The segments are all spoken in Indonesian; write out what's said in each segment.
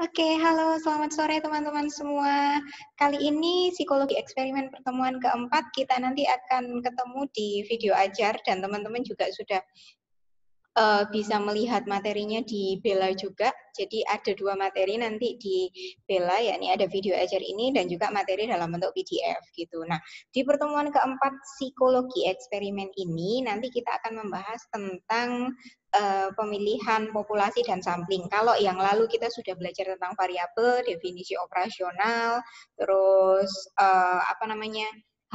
Oke, halo, selamat sore teman-teman semua. Kali ini psikologi eksperimen pertemuan keempat kita nanti akan ketemu di video ajar dan teman-teman juga sudah bisa melihat materinya di Bella juga. Jadi ada dua materi nanti di Bella, yakni ada video ajar ini dan juga materi dalam bentuk PDF gitu. Nah, di pertemuan keempat psikologi eksperimen ini nanti kita akan membahas tentang pemilihan populasi dan sampling. Kalau yang lalu kita sudah belajar tentang variabel, definisi operasional, terus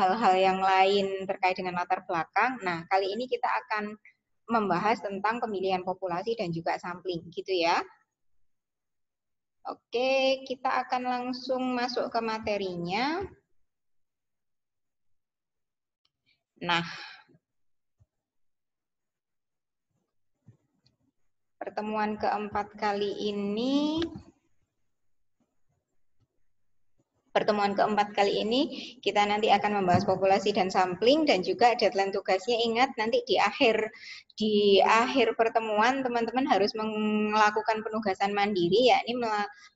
hal-hal yang lain terkait dengan latar belakang. Nah, kali ini kita akan membahas tentang pemilihan populasi dan juga sampling, gitu ya. Oke, kita akan langsung masuk ke materinya. Nah, pertemuan keempat kali ini kita nanti akan membahas populasi dan sampling dan juga deadline tugasnya ingat nanti di akhir pertemuan teman-teman harus melakukan penugasan mandiri yakni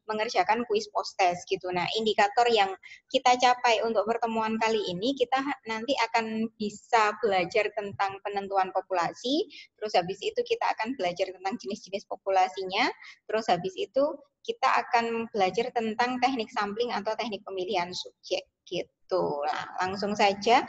mengerjakan kuis post test gitu. Nah, indikator yang kita capai untuk pertemuan kali ini kita nanti akan bisa belajar tentang penentuan populasi, terus habis itu kita akan belajar tentang jenis-jenis populasinya, terus habis itu kita akan belajar tentang teknik sampling atau teknik pemilihan subjek gitu. Nah, langsung saja.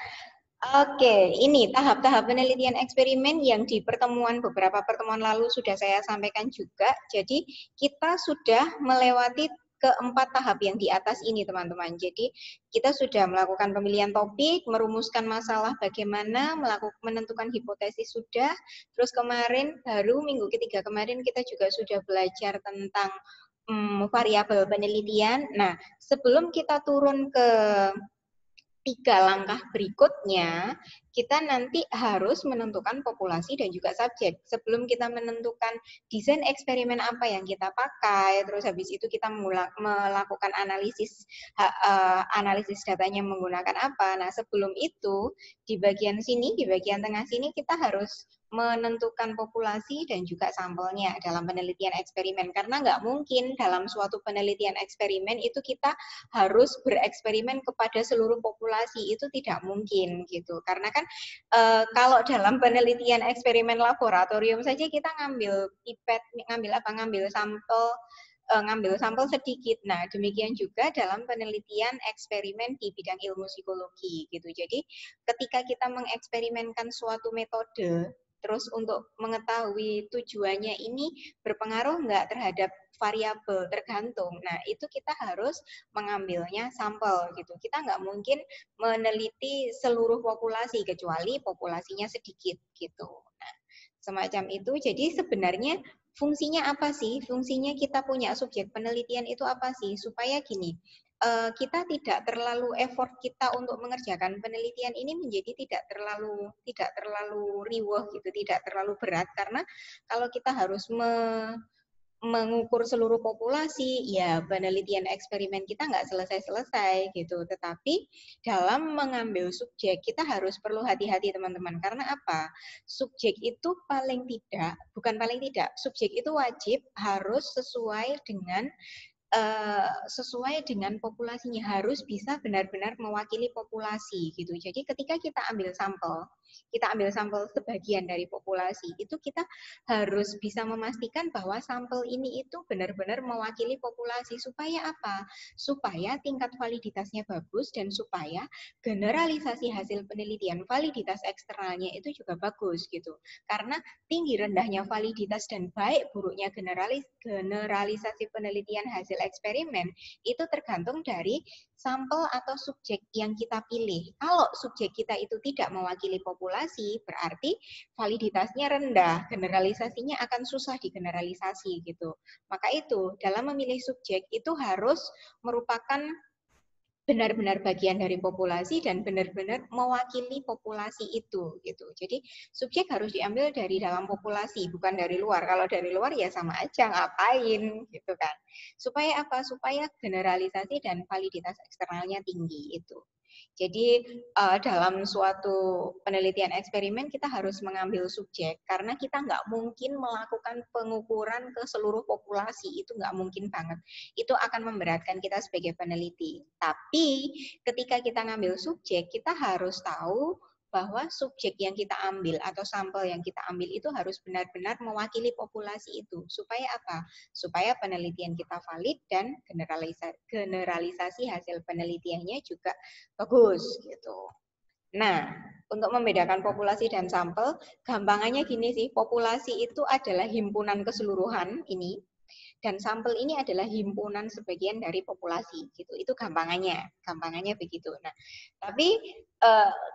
Oke, ini tahap-tahap penelitian eksperimen yang di beberapa pertemuan lalu sudah saya sampaikan juga. Jadi kita sudah melewati keempat tahap yang di atas ini teman-teman. Jadi kita sudah melakukan pemilihan topik, merumuskan masalah bagaimana, menentukan hipotesis sudah. Terus kemarin baru minggu ketiga kemarin kita juga sudah belajar tentang variabel penelitian. Nah, sebelum kita turun ke 3 langkah berikutnya, kita nanti harus menentukan populasi dan juga subjek. Sebelum kita menentukan desain eksperimen apa yang kita pakai, terus habis itu kita melakukan analisis datanya menggunakan apa. Nah, sebelum itu di bagian sini, di bagian tengah sini kita harus menentukan populasi dan juga sampelnya dalam penelitian eksperimen. Karena nggak mungkin dalam suatu penelitian eksperimen itu kita harus bereksperimen kepada seluruh populasi, itu tidak mungkin gitu. Karena kan kalau dalam penelitian eksperimen laboratorium saja kita ngambil pipet, ngambil sampel sedikit. Nah, demikian juga dalam penelitian eksperimen di bidang ilmu psikologi gitu. Jadi, ketika kita mengeksperimenkan suatu metode, terus untuk mengetahui tujuannya ini berpengaruh nggak terhadap variabel tergantung. Nah, itu kita harus mengambilnya sampel gitu. Kita nggak mungkin meneliti seluruh populasi kecuali populasinya sedikit gitu. Nah, semacam itu. Jadi sebenarnya fungsinya apa sih? Fungsinya kita punya subjek penelitian itu apa sih? Supaya gini, kita tidak terlalu effort kita untuk mengerjakan penelitian ini menjadi tidak terlalu riweh gitu, tidak terlalu berat karena kalau kita harus mengukur seluruh populasi, ya penelitian eksperimen kita nggak selesai-selesai gitu. Tetapi dalam mengambil subjek, kita harus perlu hati-hati teman-teman. Karena apa? Subjek itu bukan paling tidak, subjek itu wajib harus sesuai dengan populasinya, harus bisa benar-benar mewakili populasi gitu. Jadi ketika kita ambil sampel sebagian dari populasi, itu kita harus bisa memastikan bahwa sampel ini itu benar-benar mewakili populasi. Supaya apa? Supaya tingkat validitasnya bagus dan supaya generalisasi hasil penelitian, validitas eksternalnya itu juga bagus gitu. Karena tinggi rendahnya validitas dan baik buruknya generalisasi penelitian hasil eksperimen itu tergantung dari sampel atau subjek yang kita pilih. Kalau subjek kita itu tidak mewakili populasi, berarti validitasnya rendah, generalisasinya akan susah digeneralisasi gitu. Maka itu, dalam memilih subjek itu harus merupakan benar-benar bagian dari populasi dan benar-benar mewakili populasi itu gitu. Jadi subjek harus diambil dari dalam populasi, bukan dari luar. Kalau dari luar ya sama aja ngapain gitu kan. Supaya apa? Supaya generalisasi dan validitas eksternalnya tinggi itu. Jadi dalam suatu penelitian eksperimen kita harus mengambil subjek karena kita nggak mungkin melakukan pengukuran ke seluruh populasi, itu nggak mungkin banget. Itu akan memberatkan kita sebagai peneliti. Tapi ketika kita ngambil subjek, kita harus tahu bahwa subjek yang kita ambil atau sampel yang kita ambil itu harus benar-benar mewakili populasi itu. Supaya apa? Supaya penelitian kita valid dan generalisasi hasil penelitiannya juga bagus gitu. Nah, untuk membedakan populasi dan sampel, gampangannya gini sih, populasi itu adalah himpunan keseluruhan ini, dan sampel ini adalah himpunan sebagian dari populasi gitu. Itu gampangannya begitu. Nah, tapi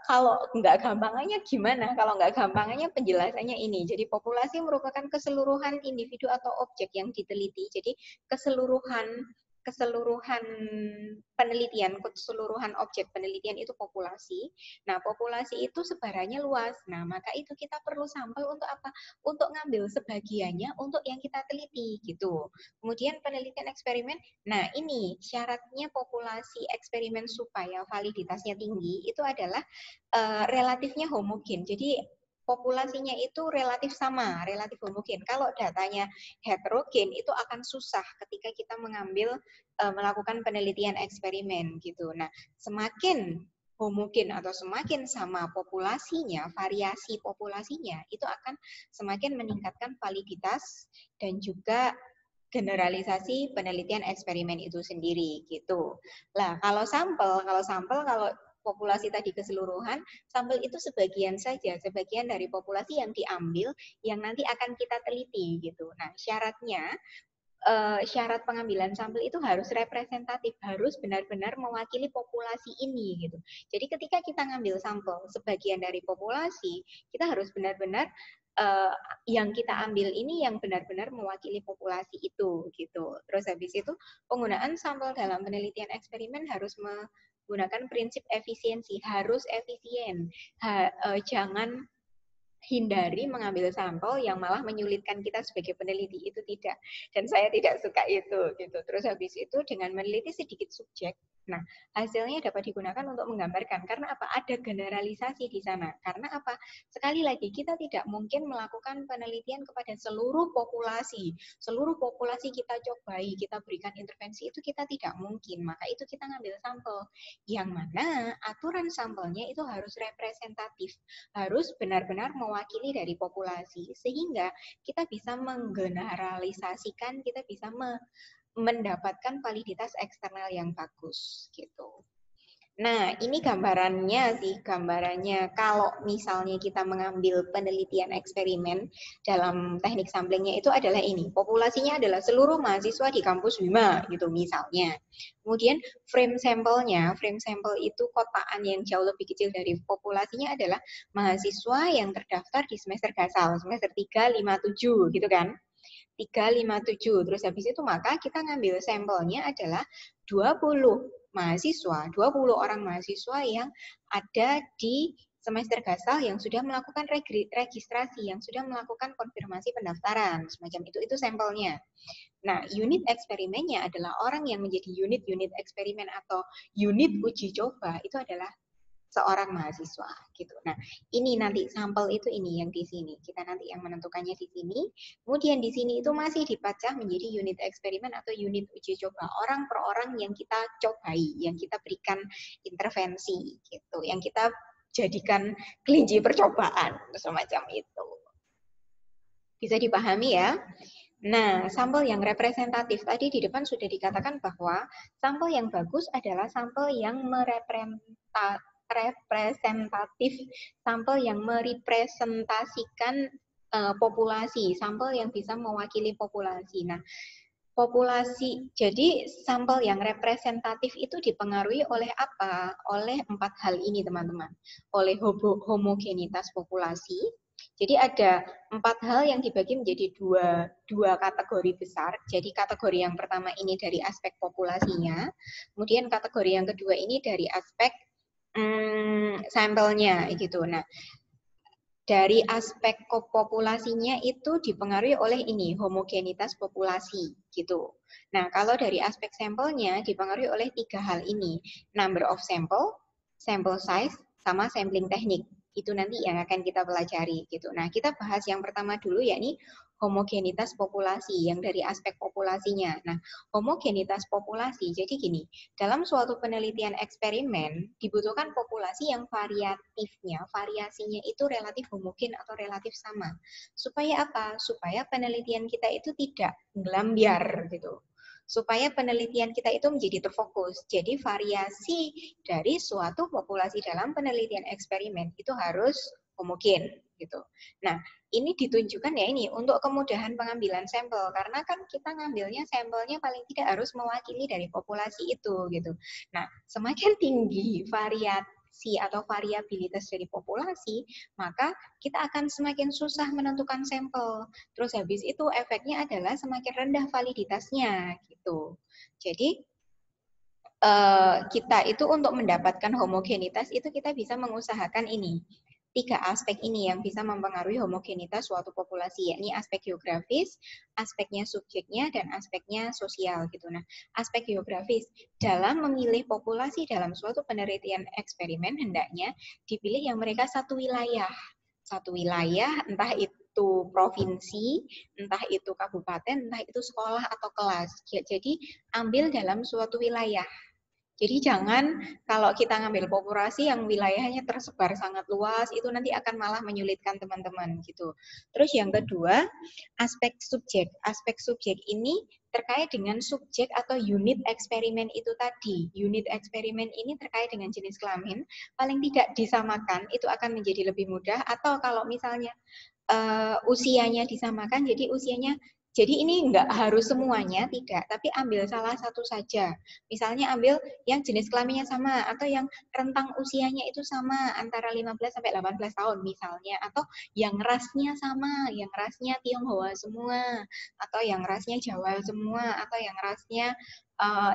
kalau nggak gampangannya gimana? Kalau nggak gampangannya penjelasannya ini. Jadi populasi merupakan keseluruhan individu atau objek yang diteliti. Jadi keseluruhan penelitian, keseluruhan objek penelitian itu populasi. Nah, populasi itu sebarannya luas. Nah, maka itu kita perlu sampel untuk apa? Untuk ngambil sebagiannya untuk yang kita teliti gitu. Kemudian penelitian eksperimen, nah ini syaratnya populasi eksperimen supaya validitasnya tinggi itu adalah relatifnya homogen. Jadi populasinya itu relatif sama, relatif homogen. Kalau datanya heterogen itu akan susah ketika kita melakukan penelitian eksperimen gitu. Nah, semakin homogen atau semakin sama populasinya, variasi populasinya itu akan semakin meningkatkan validitas dan juga generalisasi penelitian eksperimen itu sendiri gitu. Lah, kalau populasi tadi keseluruhan, sampel itu sebagian saja, sebagian dari populasi yang diambil yang nanti akan kita teliti gitu. Nah, syarat pengambilan sampel itu harus representatif, harus benar-benar mewakili populasi ini gitu. Jadi ketika kita ngambil sampel sebagian dari populasi, kita harus benar-benar yang kita ambil ini yang benar-benar mewakili populasi itu gitu. Terus habis itu penggunaan sampel dalam penelitian eksperimen harus menggunakan prinsip efisiensi, harus efisien. Jangan hindari mengambil sampel yang malah menyulitkan kita sebagai peneliti, itu tidak, dan saya tidak suka itu gitu. Terus habis itu dengan meneliti sedikit subjek, nah hasilnya dapat digunakan untuk menggambarkan. Karena apa? Ada generalisasi di sana. Karena apa? Sekali lagi kita tidak mungkin melakukan penelitian kepada seluruh populasi kita cobai, kita berikan intervensi, itu kita tidak mungkin. Maka itu kita ngambil sampel yang mana aturan sampelnya itu harus representatif, harus benar-benar mewakili dari populasi, sehingga kita bisa menggeneralisasikan, kita bisa mendapatkan validitas eksternal yang bagus gitu. Nah, ini gambarannya sih, gambarannya kalau misalnya kita mengambil penelitian eksperimen dalam teknik samplingnya itu adalah ini. Populasinya adalah seluruh mahasiswa di kampus Wima gitu misalnya. Kemudian frame sampel itu kotaan yang jauh lebih kecil dari populasinya adalah mahasiswa yang terdaftar di semester gasal, semester 3, 5, 7 gitu kan. 3, 5, 7. Terus habis itu maka kita ngambil sampelnya adalah 20 orang mahasiswa yang ada di semester gasal yang sudah melakukan registrasi, yang sudah melakukan konfirmasi pendaftaran, semacam itu sampelnya. Nah, unit eksperimennya adalah orang yang menjadi unit eksperimen atau unit uji coba, itu adalah seorang mahasiswa gitu. Nah, ini nanti sampel itu ini yang di sini. Kita nanti yang menentukannya di sini. Kemudian di sini itu masih dipecah menjadi unit eksperimen atau unit uji coba. Orang per orang yang kita cobai, yang kita berikan intervensi gitu. Yang kita jadikan kelinci percobaan semacam itu. Bisa dipahami ya? Nah, sampel yang representatif tadi di depan sudah dikatakan bahwa sampel yang bagus adalah sampel yang representatif, sampel yang merepresentasikan populasi, sampel yang bisa mewakili populasi. Nah, populasi, jadi sampel yang representatif itu dipengaruhi oleh apa? Oleh 4 hal ini, teman-teman. Oleh homogenitas populasi. Jadi ada 4 hal yang dibagi menjadi dua kategori besar. Jadi kategori yang pertama ini dari aspek populasinya, kemudian kategori yang kedua ini dari aspek sampelnya gitu. Nah, dari aspek populasinya itu dipengaruhi oleh ini, homogenitas populasi gitu. Nah, kalau dari aspek sampelnya dipengaruhi oleh 3 hal ini, number of sample, sample size, sama sampling teknik. Itu nanti yang akan kita pelajari gitu. Nah, kita bahas yang pertama dulu yakni homogenitas populasi yang dari aspek populasinya. Nah, homogenitas populasi. Jadi gini, dalam suatu penelitian eksperimen dibutuhkan populasi yang variatifnya, variasinya itu relatif homogen atau relatif sama. Supaya apa? Supaya penelitian kita itu tidak gelambiar gitu, supaya penelitian kita itu menjadi terfokus. Jadi variasi dari suatu populasi dalam penelitian eksperimen itu harus homogen gitu. Nah, ini ditunjukkan ya ini untuk kemudahan pengambilan sampel, karena kan kita ngambilnya sampelnya paling tidak harus mewakili dari populasi itu gitu. Nah, semakin tinggi variasi atau variabilitas dari populasi, maka kita akan semakin susah menentukan sampel. Terus habis itu efeknya adalah semakin rendah validitasnya gitu. Jadi kita itu untuk mendapatkan homogenitas itu kita bisa mengusahakan ini. 3 aspek ini yang bisa mempengaruhi homogenitas suatu populasi, yakni aspek geografis, aspeknya subjeknya, dan aspeknya sosial gitu. Nah, aspek geografis dalam memilih populasi dalam suatu penelitian eksperimen hendaknya dipilih yang mereka satu wilayah. Satu wilayah, entah itu provinsi, entah itu kabupaten, entah itu sekolah atau kelas. Jadi ambil dalam suatu wilayah. Jadi jangan kalau kita ngambil populasi yang wilayahnya tersebar sangat luas, itu nanti akan malah menyulitkan teman-teman gitu. Terus yang kedua, aspek subjek. Aspek subjek ini terkait dengan subjek atau unit eksperimen itu tadi. Unit eksperimen ini terkait dengan jenis kelamin, paling tidak disamakan, itu akan menjadi lebih mudah. Atau kalau misalnya usianya disamakan, jadi ini enggak harus semuanya, tidak, tapi ambil salah satu saja. Misalnya ambil yang jenis kelaminnya sama, atau yang rentang usianya itu sama, antara 15 sampai 18 tahun misalnya, atau yang rasnya sama, yang rasnya Tionghoa semua, atau yang rasnya Jawa semua, atau yang rasnya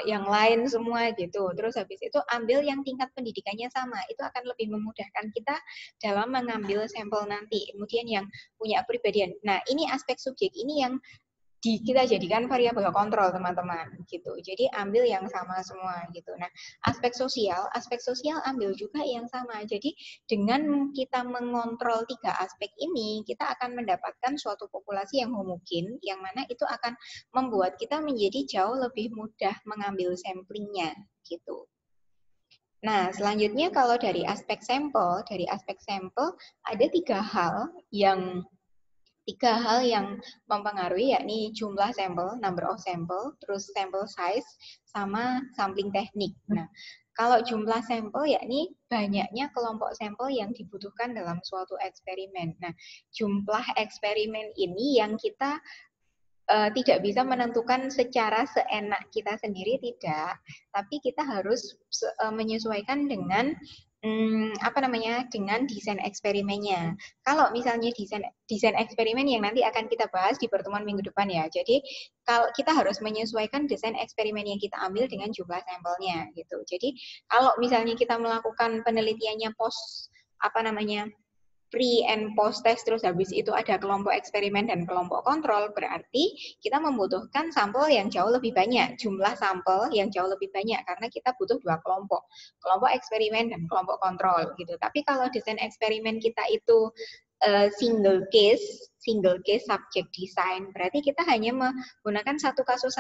yang lain semua gitu. Terus habis itu ambil yang tingkat pendidikannya sama, itu akan lebih memudahkan kita dalam mengambil sampel nanti. Kemudian yang punya kepribadian. Nah, ini aspek subjek ini yang kita jadikan variabel kontrol teman-teman gitu. Jadi ambil yang sama semua gitu. Nah, aspek sosial ambil juga yang sama. Jadi dengan kita mengontrol 3 aspek ini, kita akan mendapatkan suatu populasi yang homogen, yang mana itu akan membuat kita menjadi jauh lebih mudah mengambil samplingnya gitu. Nah, selanjutnya kalau dari aspek sampel ada 3 hal yang mempengaruhi, yakni jumlah sampel, number of sampel, terus sample size, sama sampling teknik. Nah, kalau jumlah sampel yakni banyaknya kelompok sampel yang dibutuhkan dalam suatu eksperimen. Nah, jumlah eksperimen ini yang kita tidak bisa menentukan secara seenak kita sendiri, tidak, tapi kita harus menyesuaikan dengan dengan desain eksperimennya. Kalau misalnya desain eksperimen yang nanti akan kita bahas di pertemuan minggu depan ya. Jadi kalau kita harus menyesuaikan desain eksperimen yang kita ambil dengan jumlah sampelnya gitu. Jadi kalau misalnya kita melakukan penelitiannya pre and post test, terus habis itu ada kelompok eksperimen dan kelompok kontrol, berarti kita membutuhkan sampel yang jauh lebih banyak, jumlah sampel yang jauh lebih banyak, karena kita butuh 2 kelompok eksperimen dan kelompok kontrol gitu. Tapi kalau desain eksperimen kita itu single case subject design, berarti kita hanya menggunakan satu kasus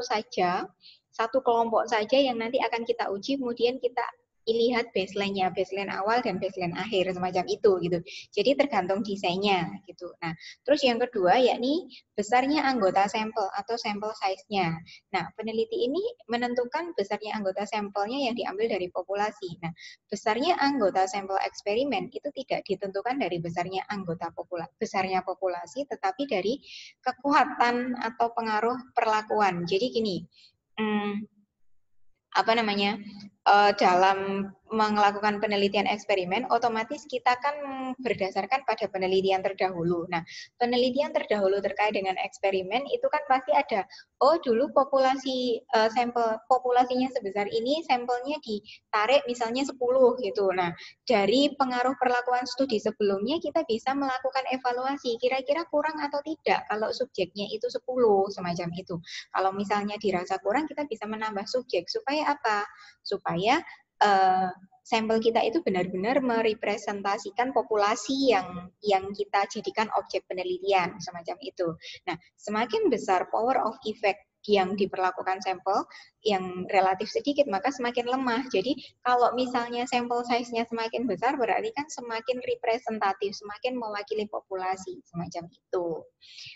saja, satu kelompok saja yang nanti akan kita uji, kemudian kita lihat baseline-nya, baseline awal dan baseline akhir, semacam itu gitu. Jadi tergantung desainnya gitu. Nah, terus yang kedua yakni besarnya anggota sampel atau sampel size-nya. Nah, peneliti ini menentukan besarnya anggota sampelnya yang diambil dari populasi. Nah, besarnya anggota sampel eksperimen itu tidak ditentukan dari besarnya populasi, tetapi dari kekuatan atau pengaruh perlakuan. Jadi gini, dalam melakukan penelitian eksperimen, otomatis kita kan berdasarkan pada penelitian terdahulu. Nah, penelitian terdahulu terkait dengan eksperimen itu kan pasti ada, dulu populasinya sebesar ini, sampelnya ditarik misalnya 10 gitu. Nah, dari pengaruh perlakuan studi sebelumnya kita bisa melakukan evaluasi, kira-kira kurang atau tidak kalau subjeknya itu 10, semacam itu. Kalau misalnya dirasa kurang, kita bisa menambah subjek. Supaya apa? Supaya sampel kita itu benar-benar merepresentasikan populasi yang kita jadikan objek penelitian, semacam itu. Nah, semakin besar power of effect yang diperlakukan sampel yang relatif sedikit, maka semakin lemah. Jadi kalau misalnya sampel size-nya semakin besar, berarti kan semakin representatif, semakin mewakili populasi, semacam itu.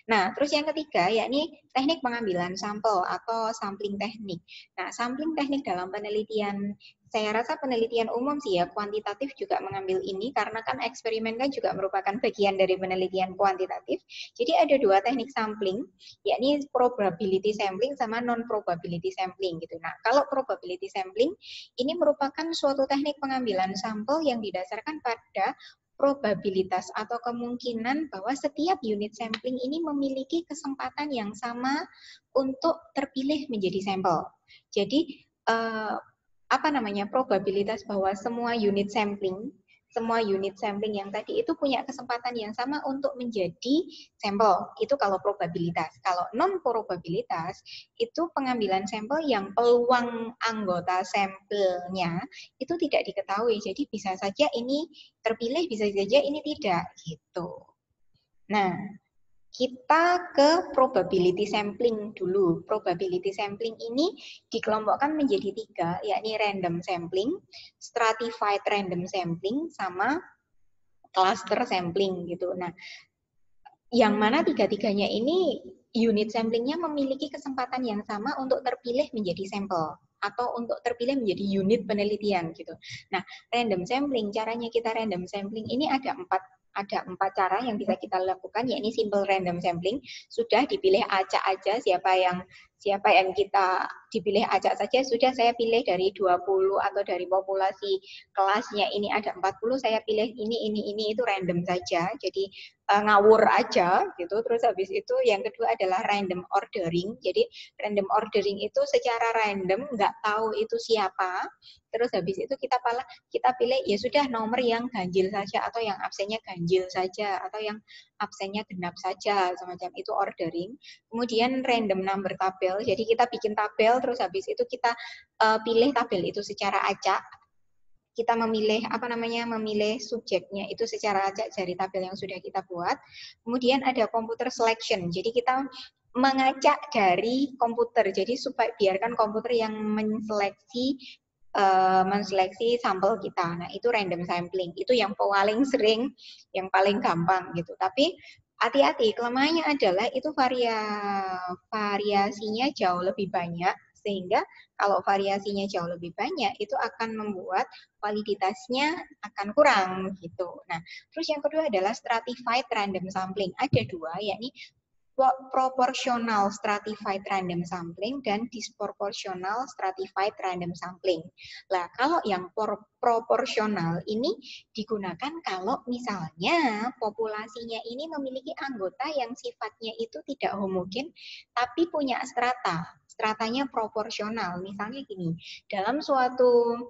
Nah, terus yang ketiga, yakni teknik pengambilan sampel atau sampling teknik. Nah, sampling teknik dalam penelitian, saya rasa penelitian umum sih ya, kuantitatif juga mengambil ini, karena kan eksperimen kan juga merupakan bagian dari penelitian kuantitatif. Jadi ada dua teknik sampling, yakni probability sampling sama non-probability sampling gitu. Nah, kalau probability sampling, ini merupakan suatu teknik pengambilan sampel yang didasarkan pada probabilitas atau kemungkinan bahwa setiap unit sampling ini memiliki kesempatan yang sama untuk terpilih menjadi sampel. Jadi probabilitas bahwa semua unit sampling yang tadi itu punya kesempatan yang sama untuk menjadi sampel. Itu kalau probabilitas. Kalau non probabilitas itu pengambilan sampel yang peluang anggota sampelnya itu tidak diketahui. Jadi bisa saja ini terpilih, bisa saja ini tidak gitu. Nah, kita ke probability sampling dulu. Probability sampling ini dikelompokkan menjadi 3, yakni random sampling, stratified random sampling, sama cluster sampling gitu. Nah, yang mana tiga-tiganya ini unit samplingnya memiliki kesempatan yang sama untuk terpilih menjadi sampel atau untuk terpilih menjadi unit penelitian gitu. Nah, random sampling, caranya kita random sampling ini ada empat cara yang bisa kita lakukan, yakni simple random sampling. Sudah dipilih acak aja siapa yang kita dipilih acak saja, sudah saya pilih dari 20 atau dari populasi kelasnya ini ada 40, saya pilih ini itu random saja. Jadi ngawur aja gitu. Terus habis itu yang kedua adalah random ordering. Jadi random ordering itu secara random, nggak tahu itu siapa. Terus habis itu kita pilih ya sudah nomor yang ganjil saja atau yang absennya ganjil saja atau yang absennya genap saja, semacam itu ordering. Kemudian random number tabel. Jadi kita bikin tabel terus habis itu kita pilih tabel itu secara acak. Kita memilih memilih subjeknya itu secara acak dari tabel yang sudah kita buat. Kemudian ada computer selection. Jadi kita mengacak dari komputer. Jadi supaya biarkan komputer yang menseleksi sampel kita. Nah, itu random sampling. Itu yang paling sering, yang paling gampang gitu. Tapi hati-hati, kelemahannya adalah itu variasinya jauh lebih banyak, sehingga kalau variasinya jauh lebih banyak itu akan membuat validitasnya akan kurang gitu. Nah, terus yang kedua adalah stratified random sampling. Ada dua, yakni proportional stratified random sampling dan disproportional stratified random sampling. Nah, kalau yang proporsional ini digunakan kalau misalnya populasinya ini memiliki anggota yang sifatnya itu tidak homogen tapi punya strata. Stratanya proporsional. Misalnya gini, dalam suatu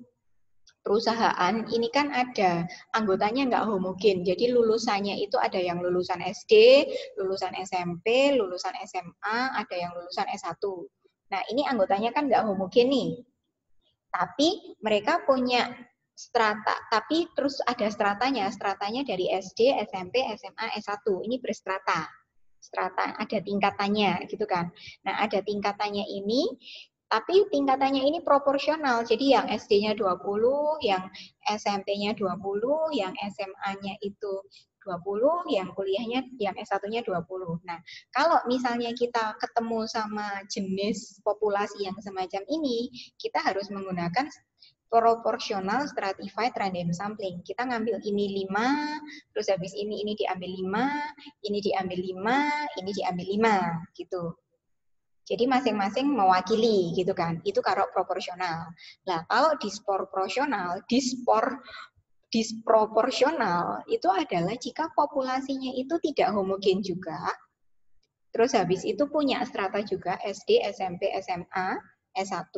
perusahaan ini kan ada anggotanya nggak homogen. Jadi lulusannya itu ada yang lulusan SD, lulusan SMP, lulusan SMA, ada yang lulusan S1. Nah, ini anggotanya kan nggak homogen nih. Tapi mereka punya strata, tapi terus ada stratanya dari SD, SMP, SMA, S1. Ini berstrata. Strata ada tingkatannya gitu kan. Nah, ada tingkatannya ini, tapi tingkatannya ini proporsional. Jadi yang SD-nya 20, yang SMP-nya 20, yang SMA-nya itu 20, yang kuliahnya, yang S1-nya 20. Nah, kalau misalnya kita ketemu sama jenis populasi yang semacam ini, kita harus menggunakan proporsional stratified random sampling. Kita ngambil ini 5, terus habis ini diambil 5, ini diambil 5, ini diambil 5, gitu. Jadi masing-masing mewakili gitu kan. Itu kalau proporsional. Nah, kalau disproporsional itu adalah jika populasinya itu tidak homogen juga. Terus habis itu punya strata juga SD, SMP, SMA, S1.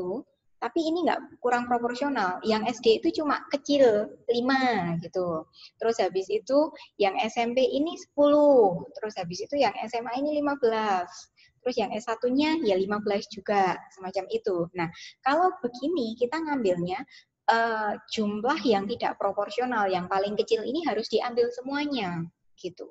Tapi ini nggak kurang proporsional. Yang SD itu cuma kecil, 5 gitu. Terus habis itu yang SMP ini 10. Terus habis itu yang SMA ini 15. Terus yang S1-nya ya 15 juga, semacam itu. Nah, kalau begini kita ngambilnya jumlah yang tidak proporsional, yang paling kecil ini harus diambil semuanya, gitu.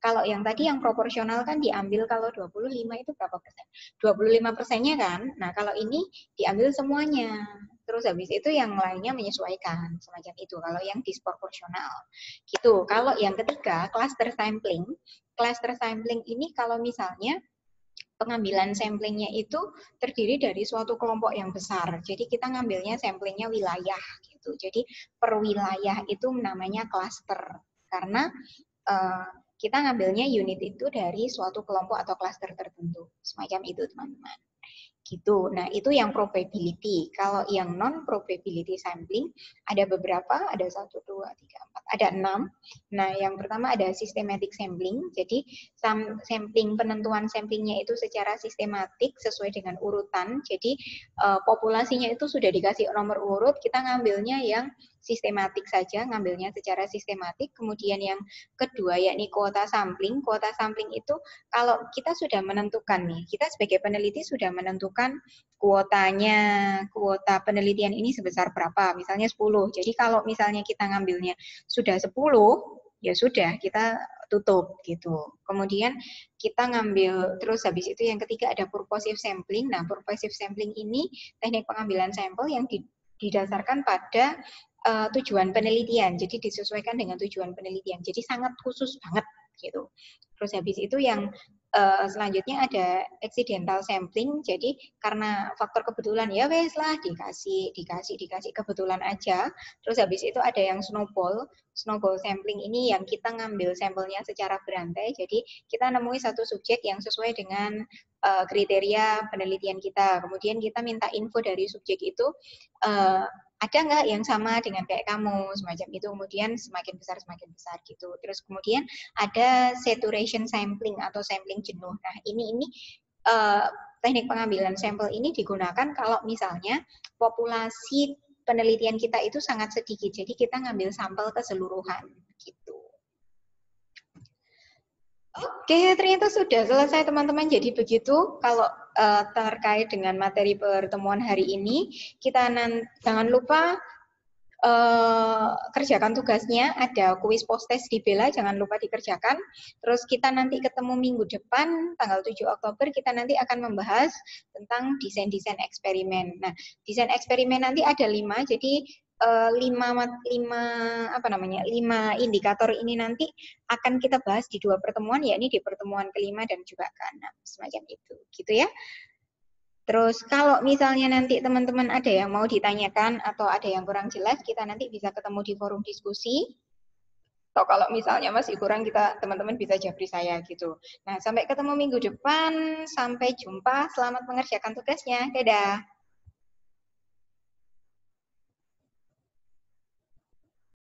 Kalau yang tadi yang proporsional kan diambil kalau 25 itu berapa persen? 25%-nya kan? Nah, kalau ini diambil semuanya. Terus habis itu yang lainnya menyesuaikan, semacam itu. Kalau yang disproporsional. Gitu. Kalau yang ketiga, cluster sampling. Cluster sampling ini kalau misalnya pengambilan samplingnya itu terdiri dari suatu kelompok yang besar. Jadi kita ngambilnya samplingnya wilayah gitu. Jadi per wilayah itu namanya cluster. Karena kita ngambilnya unit itu dari suatu kelompok atau klaster tertentu. Semacam itu, teman-teman. Gitu. Nah, itu yang probability. Kalau yang non-probability sampling, ada beberapa, ada 1, 2, 3, 4, ada 6. Nah, yang pertama ada systematic sampling. Jadi, sampling, penentuan samplingnya itu secara sistematik, sesuai dengan urutan. Jadi, populasinya itu sudah dikasih nomor urut, kita ngambilnya yang sistematik saja, ngambilnya secara sistematik. Kemudian yang kedua, yakni kuota sampling. Kuota sampling itu kalau kita sudah menentukan nih, kita sebagai peneliti sudah menentukan kuotanya, kuota penelitian ini sebesar berapa, misalnya 10. Jadi kalau misalnya kita ngambilnya sudah 10, ya sudah, kita tutup gitu. Kemudian kita ngambil, terus habis itu yang ketiga ada purposive sampling. Nah, purposive sampling ini teknik pengambilan sampel yang didasarkan pada tujuan penelitian. Jadi disesuaikan dengan tujuan penelitian. Jadi sangat khusus banget gitu. Terus habis itu yang selanjutnya ada accidental sampling. Jadi karena faktor kebetulan ya wes lah dikasih kebetulan aja. Terus habis itu ada yang snowball. Snowball sampling ini yang kita ngambil sampelnya secara berantai. Jadi kita nemui satu subjek yang sesuai dengan kriteria penelitian kita. Kemudian kita minta info dari subjek itu, ada nggak yang sama dengan kayak kamu, semacam itu. Kemudian semakin besar gitu. Terus kemudian ada saturation sampling atau sampling jenuh. Nah, ini teknik pengambilan sampel ini digunakan kalau misalnya populasi penelitian kita itu sangat sedikit. Jadi kita ngambil sampel keseluruhan gitu. Oke, ternyata sudah selesai teman-teman. Jadi begitu kalau terkait dengan materi pertemuan hari ini, kita jangan lupa kerjakan tugasnya. Ada kuis post-test di Bella, jangan lupa dikerjakan. Terus kita nanti ketemu minggu depan, tanggal 7 Oktober, kita nanti akan membahas tentang desain-desain eksperimen. Nah, desain eksperimen nanti ada 5, jadi 5 indikator ini nanti akan kita bahas di 2 pertemuan, yakni di pertemuan ke-5 dan juga ke-6, semacam itu, gitu ya. Terus kalau misalnya nanti teman-teman ada yang mau ditanyakan atau ada yang kurang jelas, kita nanti bisa ketemu di forum diskusi. Atau kalau misalnya masih kurang, teman-teman bisa japri saya gitu. Nah, sampai ketemu minggu depan, sampai jumpa, selamat mengerjakan tugasnya. Dadah.